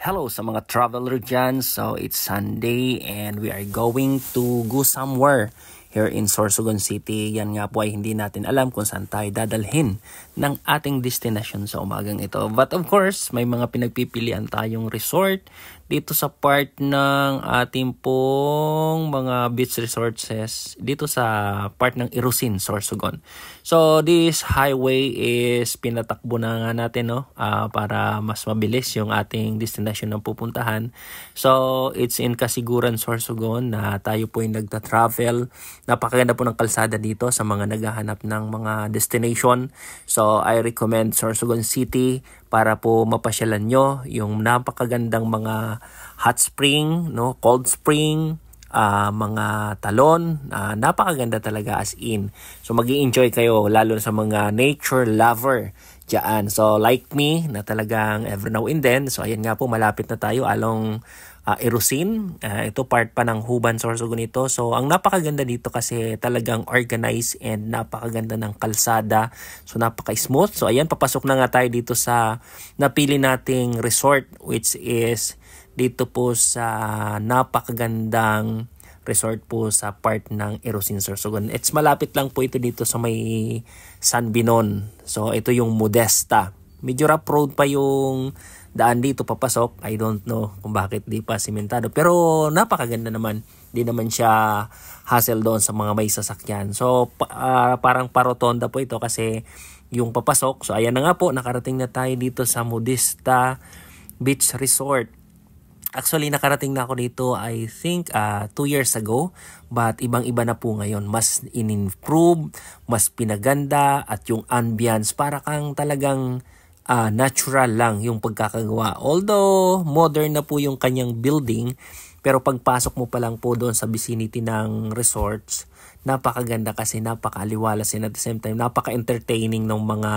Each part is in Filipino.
Hello sa mga traveler dyan. So, it's Sunday and we are going to go somewhere here in Sorsogon City. Yan nga po ay hindi natin alam kung saan tayo dadalhin ng ating destination sa umagang ito. But of course, may mga pinagpipilian tayong resort dito sa part ng ating pong mga beach resorts dito sa part ng Irusin, Sorsogon. So, this highway is pinatakbo na nga natin, no? Para mas mabilis yung ating destination na pupuntahan. So, it's in Kasiguran, Sorsogon na tayo po yung nagta-travel. Napakaganda po ng kalsada dito sa mga naghahanap ng mga destination. So, I recommend Sorsogon City para po mapasyalan nyo yung napakagandang mga hot spring, no, cold spring, mga talon, napakaganda talaga as in. So magi-enjoy kayo lalo sa mga nature lover diyan. So like me na talagang every now and then. So ayan nga po, malapit na tayo along Irusin. Ito part pa ng Huban, Sorsogon ito. So ang napakaganda dito kasi talagang organized and napakaganda ng kalsada. So napaka-smooth. So ayan, papasok na nga tayo dito sa napili nating resort, which is dito po sa napakagandang resort po sa part ng Irusin, Sorsogon. It's malapit lang po ito dito sa may San Binon. So ito yung Modesta. Medyo rough road pa yung daan dito papasok. I don't know kung bakit di pa simentado. Pero napakaganda naman. Di naman siya hassle doon sa mga may sasakyan. So parang parotonda po ito kasi yung papasok. So ayan na nga po, nakarating na tayo dito sa Modesta Beach Resort. Actually, nakarating na ako dito, I think, 2 years ago. But ibang-iba na po ngayon. Mas in-improve, mas pinaganda, at yung ambience, para kang talagang natural lang yung pagkakagawa. Although, modern na po yung kanyang building, pero pagpasok mo pa lang po doon sa vicinity ng resorts, napakaganda kasi napaka-aliwalas and at the same time, napaka-entertaining ng mga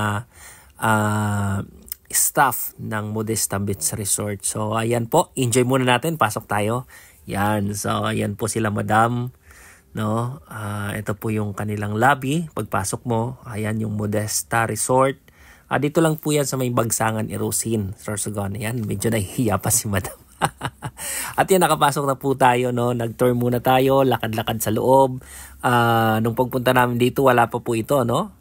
staff ng Modesta Beach Resort. So ayan po, enjoy muna natin, pasok tayo. Yan, so ayan po sila madam, no? Ito po yung kanilang lobby. Pagpasok mo, ayan yung Modesta Resort. Dito lang po yan sa may Bagsangan, Irusin, Sorsogon. Ayan, medyo nahihiya pa si madam. At yan, nakapasok na po tayo, no? Nag-tour muna tayo, lakad-lakad sa loob. Nung pagpunta namin dito, wala pa po ito, no?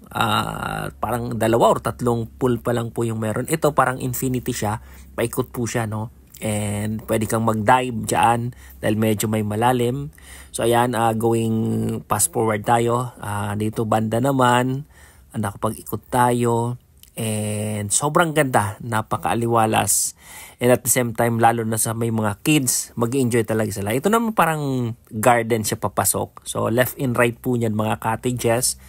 Parang 2 or 3 pool pa lang po yung meron. Ito parang infinity siya, paikot po siya, no? And pwede kang mag-dive dyan dahil medyo may malalim. So ayan, going fast forward tayo. Dito banda naman, nakapag-ikot tayo. And sobrang ganda, napakaaliwalas. And at the same time, lalo na sa may mga kids, mag-enjoy talaga sila. Ito naman parang garden siya papasok. So left and right po niyan mga cottages.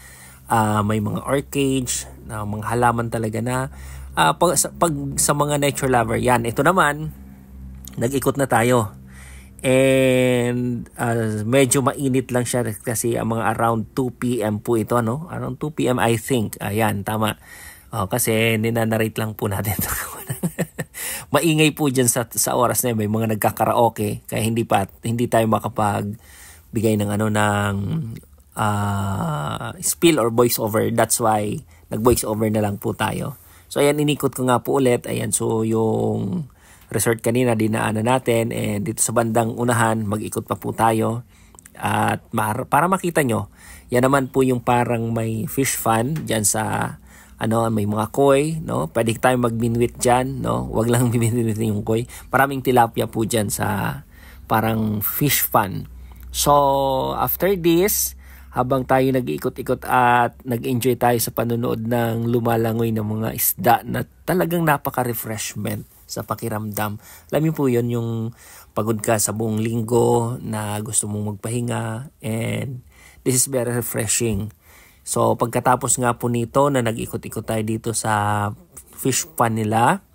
May mga orchids, mga halaman talaga na pag sa mga nature lover. Yan, ito naman, nag-ikot na tayo. And medyo mainit lang siya kasi mga around 2 p.m. po ito, no? Around 2 p.m. I think. Ayan, tama. Kasi ninanarate lang po natin. Maingay po dyan sa oras na yun. May mga nagkakaraoke. Kaya hindi tayo makapagbigay ng spill or voice over. That's why nag-voice over na lang po tayo. So ayan, inikot ko nga po ulit. Ayan, so yung resort kanina dinaanan natin. And dito sa bandang unahan, mag-ikot pa po tayo. At para makita nyo, yan naman po yung parang may fish fan dyan sa may mga koi, no? Pwede tayong mag-binwit dyan, no? Wag lang binwit yung koi. Maraming tilapia po dyan sa parang fish fan. So, after this, habang tayo nag-iikot-ikot at nag-enjoy tayo sa panonood ng lumalangoy ng mga isda na talagang napaka-refreshment sa pakiramdam. Alam niyo po yun, yung pagod ka sa buong linggo na gusto mong magpahinga, and this is very refreshing. So pagkatapos nga po nito na nag-ikot-ikot tayo dito sa fish pan nila,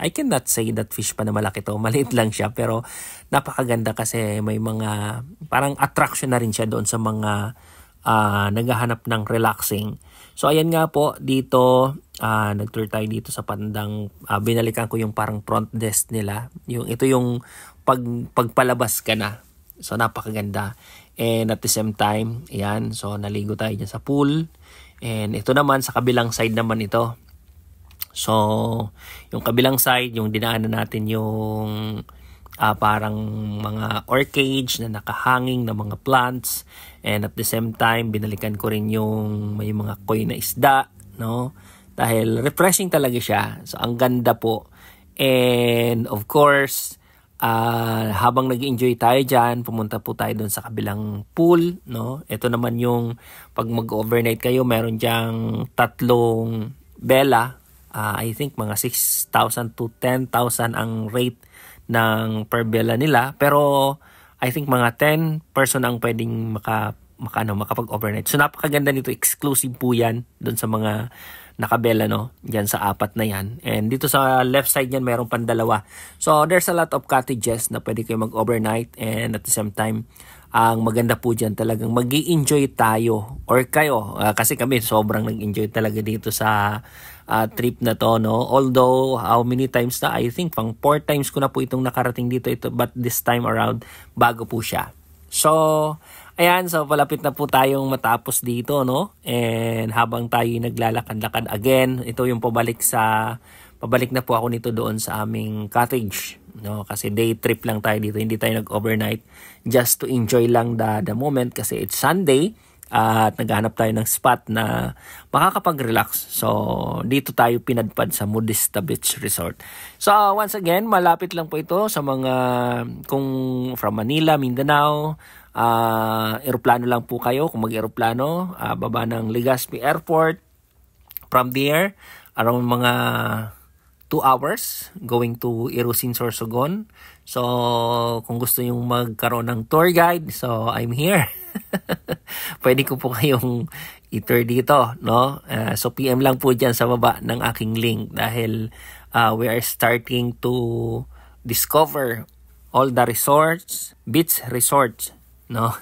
I cannot say that fish pan na malaki to, maliit lang siya, pero napakaganda kasi may mga parang attraction na rin siya doon sa mga naghahanap ng relaxing. So ayan nga po dito, nag-tour tayo dito sa pandang, binalikan ko yung parang front desk nila. Ito yung pagpalabas ka na. So napakaganda. And at the same time, ayan, so naligo tayo dyan sa pool. And ito naman, sa kabilang side naman ito, So, yung kabilang side, yung dinaanan natin yung parang mga orchage na nakahanging na mga plants. And at the same time, binalikan ko rin yung may mga koi na isda, no? Dahil refreshing talaga siya. So, ang ganda po. And of course, habang nag-enjoy tayo dyan, pumunta po tayo doon sa kabilang pool, no? Ito naman yung pag mag-overnight kayo, meron dyang 3 bela. I think mga 6,000 to 10,000 ang rate ng per bela nila. Pero I think mga 10 person ang pwedeng makapag-overnight. So napakaganda nito, exclusive po yan doon sa mga nakabela, no? Diyan sa 4 na yan. And dito sa left side yan, mayroong pandalawa. So there's a lot of cottages na pwede kayo mag-overnight, and at the same time, ang maganda po dyan talagang mag-i-enjoy tayo or kayo. Kasi kami sobrang nag-enjoy talaga dito sa trip na to, no? Although how many times na, I think pang 4 times ko na po itong nakarating dito, but this time around bago po siya. So ayan, so palapit na po tayong matapos dito, no? And habang tayo naglalakad-lakad again, ito yung pabalik na po ako nito doon sa aming cottage, no? Kasi day trip lang tayo dito, hindi tayo nag-overnight, just to enjoy lang the moment kasi it's Sunday. At naghahanap tayo ng spot na makakapag-relax. So, dito tayo pinadpad sa Modista Beach Resort. So, once again, malapit lang po ito sa mga, kung from Manila, Mindanao, eroplano lang po kayo. Kung mag-eroplano, baba ng Legazpi Airport. From there, around mga 2 hours going to Irusin, Sorsogon. So, kung gusto nyong magkaroon ng tour guide, so I'm here. Pwede ko po kayong i-tour dito, no? So, PM lang po dyan sa baba ng aking link dahil we are starting to discover all the resorts, beach resorts, no?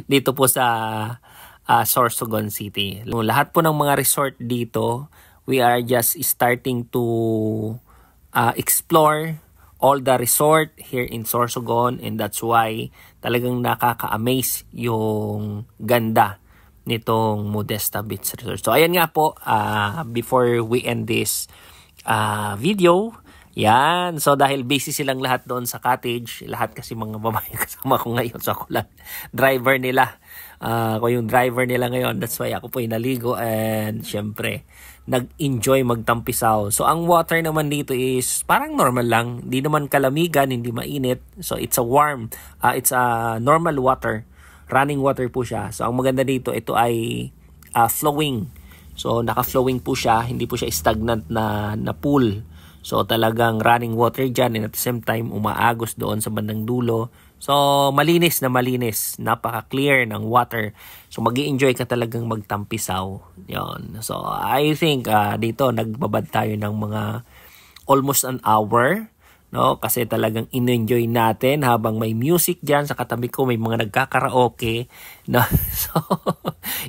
Dito po sa Sorsogon City. Lahat po ng mga resort dito, we are just starting to explore all the resort here in Sorsogon, and that's why talagang nakaka-amaze yung ganda nitong Modesta Beach Resort. So ayan nga po, before we end this video, yan. So dahil busy silang lahat doon sa cottage, lahat kasi mga babae kasama ko ngayon, so ako lang driver nila. Ako yung driver nila ngayon, that's why ako po yung naligo, and syempre nag-enjoy magtampisaw. So ang water naman dito is parang normal lang, hindi naman kalamigan, hindi mainit. So it's a warm, it's a normal water, running water po siya. So ang maganda dito, ito ay flowing. So naka-flowing po siya, hindi po siya stagnant na pool. So talagang running water dyan, and at the same time umaagos doon sa bandang dulo. So malinis na malinis, napaka-clear ng water. So mag-i-enjoy ka talagang magtampisaw. Yon. So I think dito nagbabad tayo ng mga almost an hour, no? Kasi talagang in-enjoy natin habang may music diyan sa katabi ko, may mga nagkakaraoke, no? So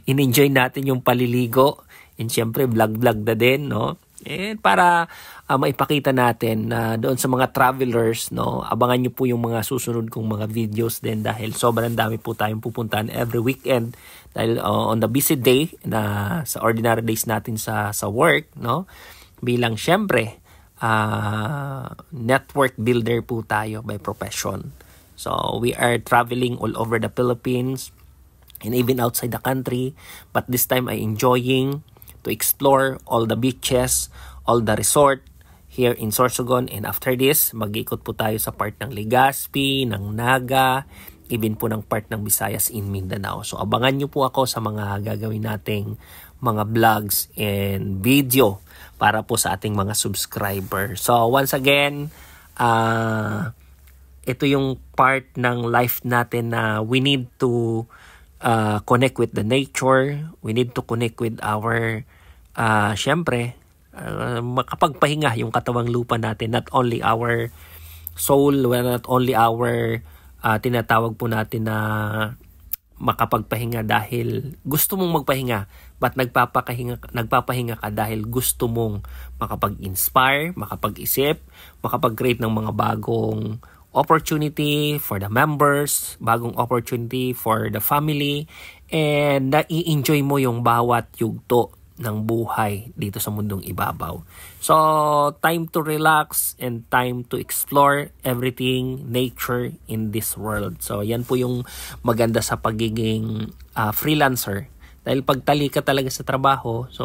in-enjoy natin yung paliligo, and syempre vlog-vlog na din, no? And para maipakita natin na doon sa mga travelers, no, abangan nyo po yung mga susunod kong mga videos din dahil sobrang dami po tayong pupuntahan every weekend dahil on the busy day na sa ordinary days natin sa work, no, bilang syempre network builder po tayo by profession. So we are traveling all over the Philippines and even outside the country, but this time I enjoying to explore all the beaches, all the resort here in Sorsogon. And after this, mag-ikot po tayo sa part ng Legazpi, ng Naga, even po ng part ng Visayas in Mindanao. So abangan nyo po ako sa mga gagawin nating mga vlogs and video para po sa ating mga subscriber. So once again, ito yung part ng life natin na we need to connect with the nature. We need to connect with our syempre makapagpahinga yung katawang lupa natin, not only our soul, not only our tinatawag po natin na makapagpahinga dahil gusto mong magpahinga, but nagpapahinga ka dahil gusto mong makapag-inspire, makapag-isip, makapag-create ng mga bagong opportunity for the members, bagong opportunity for the family, and nai-enjoy mo yung bawat yugto ng buhay dito sa mundong ibabaw. So, time to relax and time to explore everything, nature in this world. So, yan po yung maganda sa pagiging freelancer. Dahil pagtali ka talaga sa trabaho, so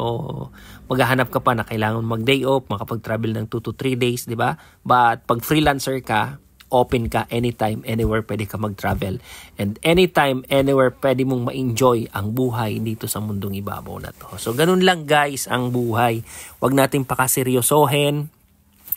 maghahanap ka pa na kailangan mag-day off, makapag-travel ng 2 to 3 days, di ba? But pag freelancer ka, open ka anytime, anywhere pwede ka mag-travel. And anytime, anywhere pwede mong ma-enjoy ang buhay dito sa mundong ibabaw na to. So ganun lang guys ang buhay. Huwag natin pakaseryosohin.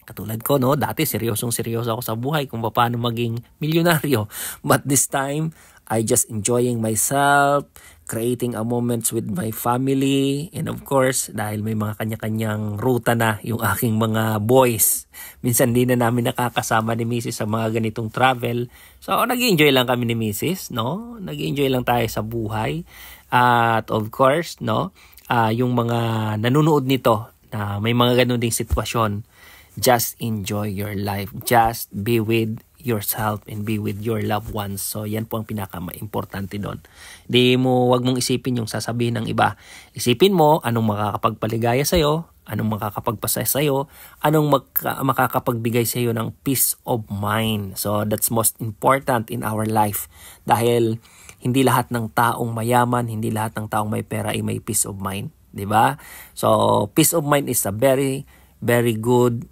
Katulad ko, no? Dati seryoso ako sa buhay kung paano maging milyonaryo. But this time, I just enjoying myself, creating a moments with my family, and of course, dahil may mga kanya-kanyang ruta na yung aking mga boys. Minsan di na namin nakakasama ni Mrs. sa mga ganitong travel. So, nag-enjoy lang kami ni Mrs., no? Nag-enjoy lang tayo sa buhay. At of course, no? Yung mga nanonood nito, na may mga ganun ding sitwasyon, just enjoy your life. Just be with yourself and be with your loved ones. So, yan po ang pinaka-importante doon. Wag mong isipin yung sasabihin ng iba. Isipin mo anong makakapagpaligaya sa'yo, anong makakapagpasaya sa'yo, anong makakapagbigay sa'yo ng peace of mind. So, that's most important in our life. Dahil hindi lahat ng taong mayaman, hindi lahat ng taong may pera ay may peace of mind. Diba? So, peace of mind is a very, very good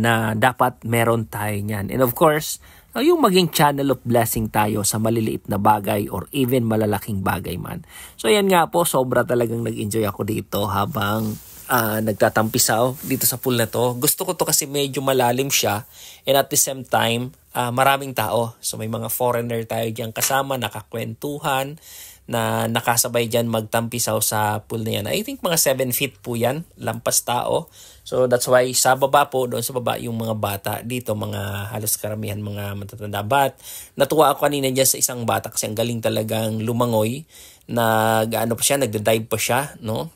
na dapat meron tayo niyan. And of course, yung maging channel of blessing tayo sa maliliit na bagay or even malalaking bagay man. So yan nga po, sobra talagang nag-enjoy ako dito habang nagtatampisaw dito sa pool na to. Gusto ko to kasi medyo malalim siya and at the same time, maraming tao. So may mga foreigner tayo diyan kasama, nakakwentuhan, na nakasabay dyan magtampisaw sa pool na yan. I think mga 7 feet po yan, lampas tao. So that's why sa baba po, doon sa baba yung mga bata. Dito mga halos karamihan mga matatanda. But natuwa ako kanina dyan sa isang bata kasi ang galing talagang lumangoy. Nagda-dive pa siya, no?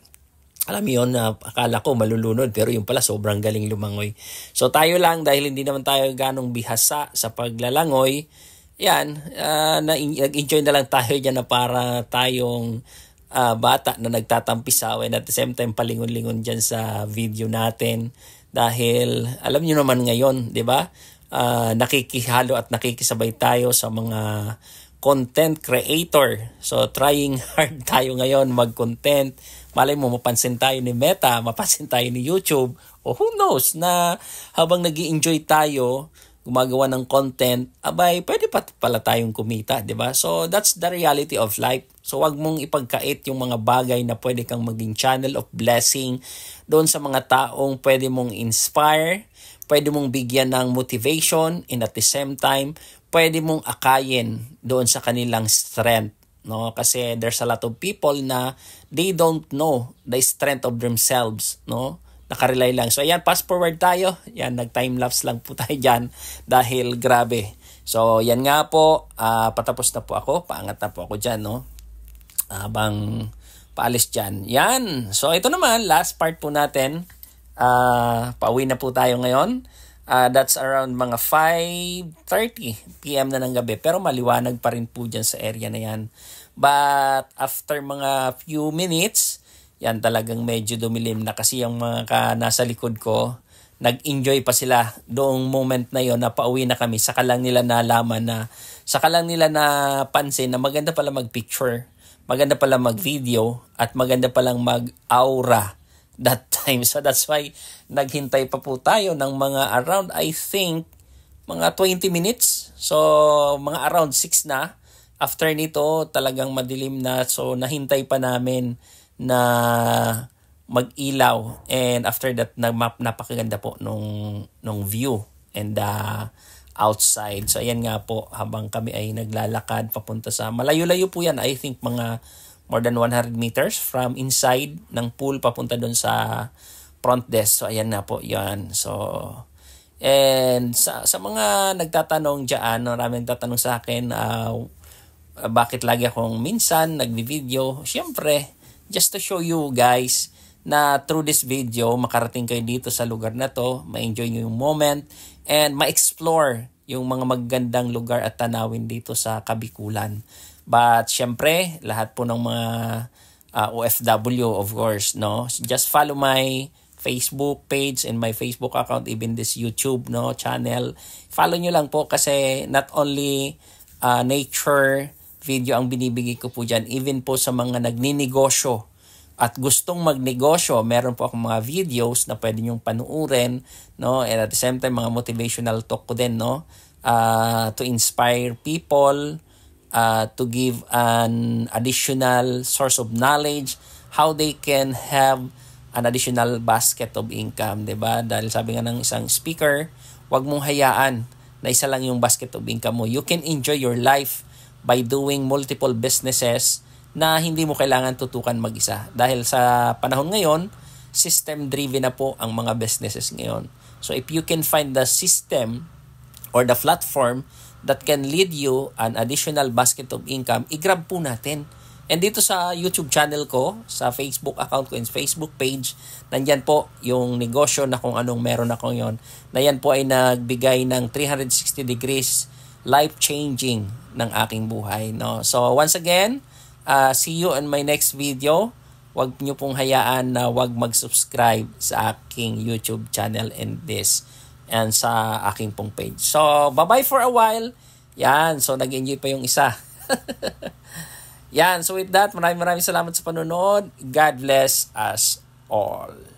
Alam mo yun, akala ko malulunod pero yung pala sobrang galing lumangoy. So tayo lang dahil hindi naman tayo ganong bihasa sa paglalangoy, yan, nag-enjoy na lang tayo dyan na para tayong bata na nagtatampisaw and at the same time palingon-lingon dyan sa video natin. Dahil alam nyo naman ngayon, di ba? Nakikihalo at nakikisabay tayo sa mga content creator. So trying hard tayo ngayon mag-content. Malay mo, mapansin tayo ni Meta, mapansin tayo ni YouTube. O who knows na habang nag-i-enjoy tayo, gumagawa ng content, abay, pwede pa pala tayong kumita, di ba? So, that's the reality of life. So, wag mong ipagkait yung mga bagay na pwede kang maging channel of blessing doon sa mga taong pwede mong inspire, pwede mong bigyan ng motivation, and at the same time, pwede mong akayin doon sa kanilang strength. No? Kasi there's a lot of people na they don't know the strength of themselves, no? Nakarelay lang. So ayan, fast forward tayo. Yan, nag-time-lapse lang po tayo dyan dahil grabe. So yan nga po, patapos na po ako. Paangat na po ako dyan, no? Habang paalis dyan. Yan. So ito naman, last part po natin. Pauwi na po tayo ngayon. That's around mga 5:30 PM na ng gabi. Pero maliwanag pa rin po dyan sa area na yan. But after mga few minutes, yan talagang medyo dumilim na kasi yung mga nasa likod ko, nag-enjoy pa sila doong moment na yon na pauwi na kami. Saka lang nila napansin na maganda pala mag-picture, maganda pala mag-video, at maganda palang mag-aura that time. So that's why naghintay pa po tayo ng mga around, I think, mga 20 minutes. So mga around 6 na. After nito, talagang madilim na. So nahintay pa namin na mag-ilaw, and after that napakaganda po nung view and outside. So ayan nga po, habang kami ay naglalakad papunta sa malayo-layo po yan, I think mga more than 100 meters from inside ng pool papunta doon sa front desk. So ayan na po yan. So and sa mga nagtatanong diyan, maraming nagtatanong sa akin, bakit lagi akong minsan nagvi-video? Siyempre, just to show you guys na through this video, makarating kayo dito sa lugar na to, ma-enjoy nyo yung moment, and ma-explore yung mga magagandang lugar at tanawin dito sa Kabikulan. But syempre, lahat po ng mga OFW, of course, no? Just follow my Facebook page and my Facebook account, even this YouTube, no, channel. Follow nyo lang po kasi not only nature video ang binibigay ko po dyan, even po sa mga nagninegosyo at gustong magnegosyo, meron po akong mga videos na pwede nyong panuurin, no? And at the same time, mga motivational talk ko din, no? To inspire people, to give an additional source of knowledge, how they can have an additional basket of income, 'di ba? Dahil sabi nga ng isang speaker, wag mong hayaan na isa lang yung basket of income mo. You can enjoy your life by doing multiple businesses na hindi mo kailangan tutukan mag-isa. Dahil sa panahon ngayon, system-driven na po ang mga businesses ngayon. So if you can find the system or the platform that can lead you an additional basket of income, i-grab po natin. And dito sa YouTube channel ko, sa Facebook account ko and Facebook page, nandyan po yung negosyo na kung anong meron ako yon. Na yan po ay nagbigay ng 360 degrees life-changing ng aking buhay. No? So once again, see you in my next video. Huwag nyo pong hayaan na huwag mag-subscribe sa aking YouTube channel and sa aking pong page. So, bye-bye for a while. Yan, so nag-enjoy pa yung isa. Yan, so with that, maraming salamat sa panonood. God bless us all.